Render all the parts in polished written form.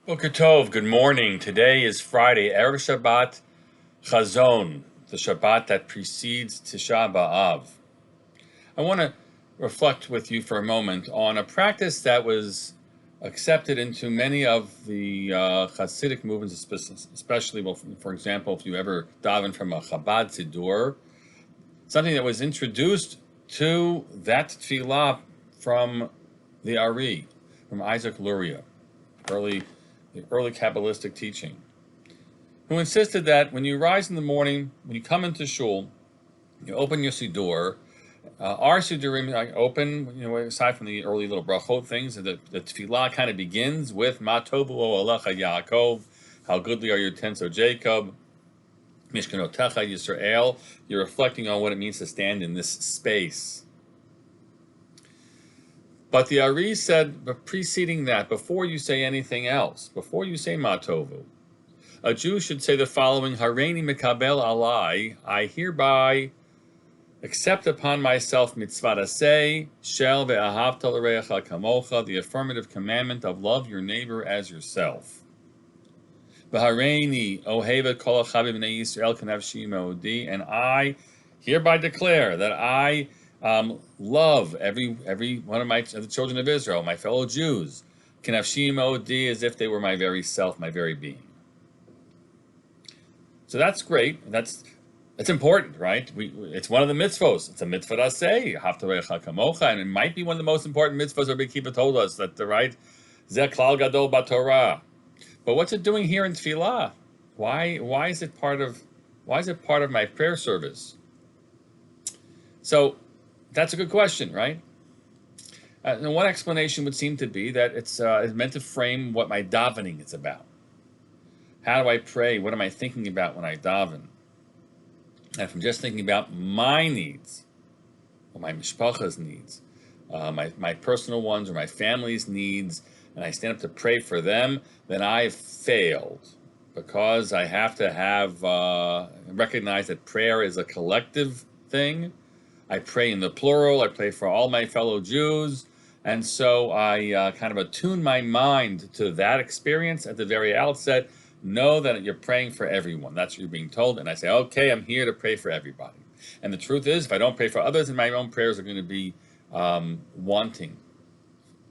Boker Tov, good morning. Today is Friday, Erev Shabbat Chazon, the Shabbat that precedes Tisha B'Av. I want to reflect with you for a moment on a practice that was accepted into many of the Hasidic movements, especially, well, for example, if you ever daven from a Chabad Siddur, something that was introduced to that tefillah from the Ari, from Isaac Luria, the early Kabbalistic teaching, who insisted that when you rise in the morning, when you come into shul, you open your siddur. Our siddurim open, aside from the early little brachot things, the tefillah kind of begins with Ma tovu alecha Yaakov, how goodly are your tents, O Jacob, Mishkanotecha Yisrael. You're reflecting on what it means to stand in this space. But the Ari said, but preceding that, before you say anything else, before you say Ma tovu, a Jew should say the following: Hareini mikabel alai, I hereby accept upon myself mitzvah aseh, shel ve'ahavta l'reacha kamocha, the affirmative commandment of love your neighbor as yourself. V'hareini oheva kol achavi b'nei Yisrael kanavshi me'odi, and I hereby declare that I love every one of the children of Israel, my fellow Jews, kanavshi me'odi, as if they were my very self, my very being. So that's great. It's important, right? It's one of the mitzvos. It's a mitzvah to say, Haftarecha kamocha, and it might be one of the most important mitzvos Rabbi Kiva told us, that the right Zeh klal gadol b'Torah. But what's it doing here in tefillah? Why is it part of my prayer service? So that's a good question, right? And one explanation would seem to be that it's meant to frame what my davening is about. How do I pray? What am I thinking about when I daven? And if I'm just thinking about my needs, or my mishpacha's needs, my personal ones, or my family's needs, and I stand up to pray for them, then I've failed, because I have to recognize that prayer is a collective thing. I pray in the plural. I pray for all my fellow Jews, and so I kind of attune my mind to that experience at the very outset. Know that you're praying for everyone. That's what you're being told. And I say, okay, I'm here to pray for everybody. And the truth is, if I don't pray for others, then my own prayers are going to be wanting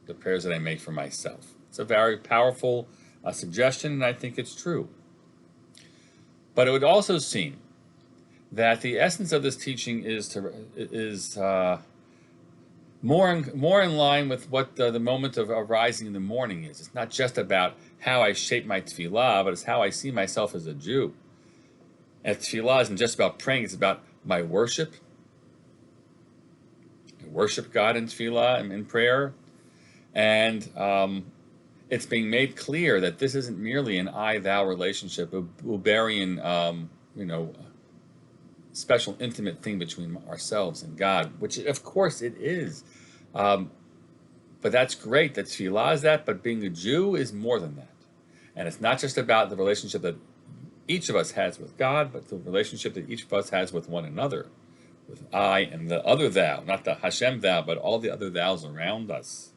the prayers that I make for myself. It's a very powerful suggestion, and I think it's true. But it would also seem that the essence of this teaching is more in line with what the moment of rising in the morning is. It's not just about how I shape my tefillah, but it's how I see myself as a Jew. And tefillah isn't just about praying, it's about my worship. I worship God in tefillah and in prayer. And it's being made clear that this isn't merely an I-thou relationship, a Uberian, special, intimate thing between ourselves and God, which of course it is. But that's great that tefillah is that, but being a Jew is more than that. And it's not just about the relationship that each of us has with God, but the relationship that each of us has with one another, with I and the other thou, not the Hashem thou, but all the other thous around us.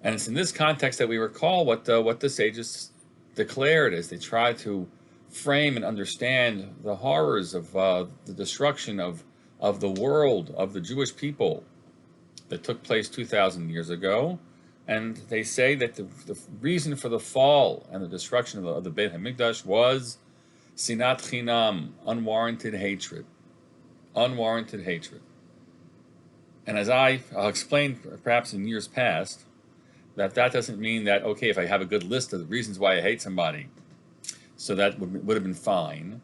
And it's in this context that we recall what the sages declared as they tried to frame and understand the horrors of the destruction of the world, of the Jewish people, that took place 2,000 years ago. And they say that the reason for the fall and the destruction of the Beit HaMikdash was sinat chinam, unwarranted hatred. Unwarranted hatred. And as I'll explain perhaps in years past, that doesn't mean that, okay, if I have a good list of the reasons why I hate somebody, so that would have been fine.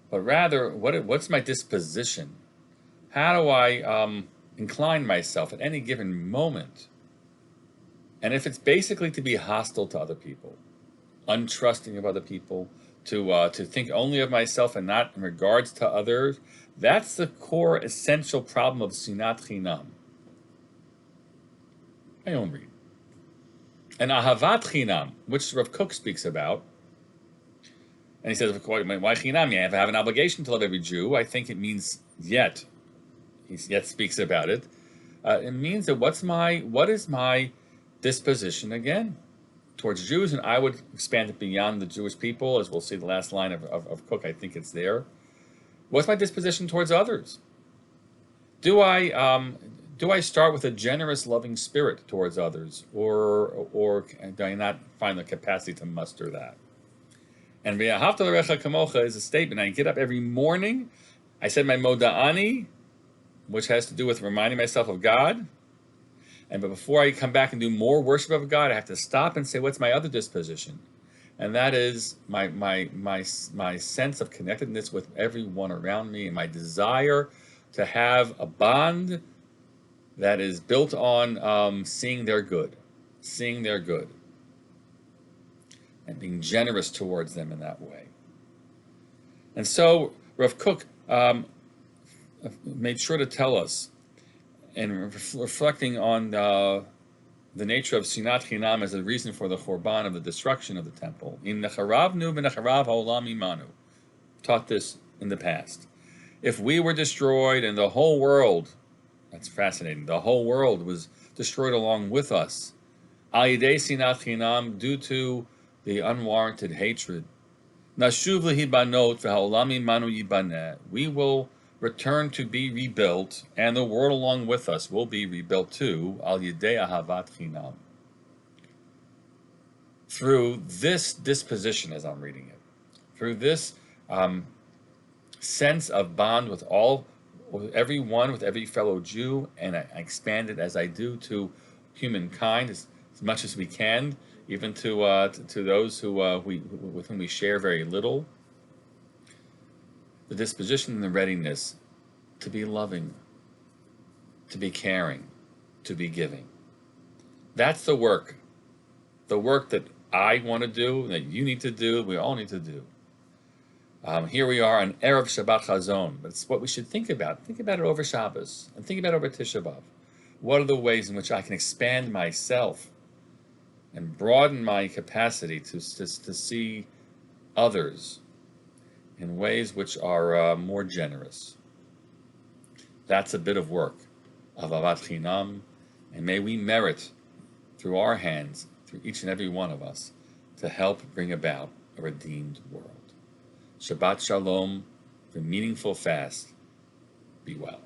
But rather, what's my disposition? How do I incline myself at any given moment? And if it's basically to be hostile to other people, untrusting of other people, to think only of myself and not in regards to others, that's the core essential problem of sinat chinam. My own read. And ahavat chinam, which Rav Kook speaks about, and he says, why chinam? You have an obligation to love every Jew. I think it means yet. He yet speaks about it. It means that what is my disposition again? towards Jews, and I would expand it beyond the Jewish people, as we'll see the last line of Cook. I think it's there. What's my disposition towards others? Do I start with a generous, loving spirit towards others, or do I not find the capacity to muster that? And V'ahavta l'recha kamocha is a statement. I get up every morning. I said my moda'ani, which has to do with reminding myself of God. But before I come back and do more worship of God, I have to stop and say, what's my other disposition? And that is my sense of connectedness with everyone around me, and my desire to have a bond that is built on seeing their good, and being generous towards them in that way. And so Rav Kook made sure to tell us, and reflecting on the nature of Sinat Chinam as a reason for the Churban, of the destruction of the temple. In Necharavnu v'necharav ha'olam imanu. Taught this in the past. If we were destroyed and the whole world, that's fascinating, the whole world was destroyed along with us, al yidei Sinat Chinam, due to the unwarranted hatred, nashuv lehibanot v'ha'olam imanu yibaneh, we will return to be rebuilt, and the world along with us will be rebuilt too, al yidei ahavat chinam. Through this disposition, as I'm reading it, through this sense of bond with everyone, with every fellow Jew, and I expand it as I do to humankind as much as we can, even to those with whom we share very little. The disposition and the readiness to be loving, to be caring, to be giving. That's the work that I want to do, that you need to do, we all need to do. Here we are on Erev Shabbat Chazon, but it's what we should think about. Think about it over Shabbos, and think about it over Tisha B'Av. What are the ways in which I can expand myself and broaden my capacity to see others in ways which are more generous? That's a bit of work of Avat Chinam, and may we merit through our hands, through each and every one of us, to help bring about a redeemed world. Shabbat Shalom, the meaningful fast. Be well.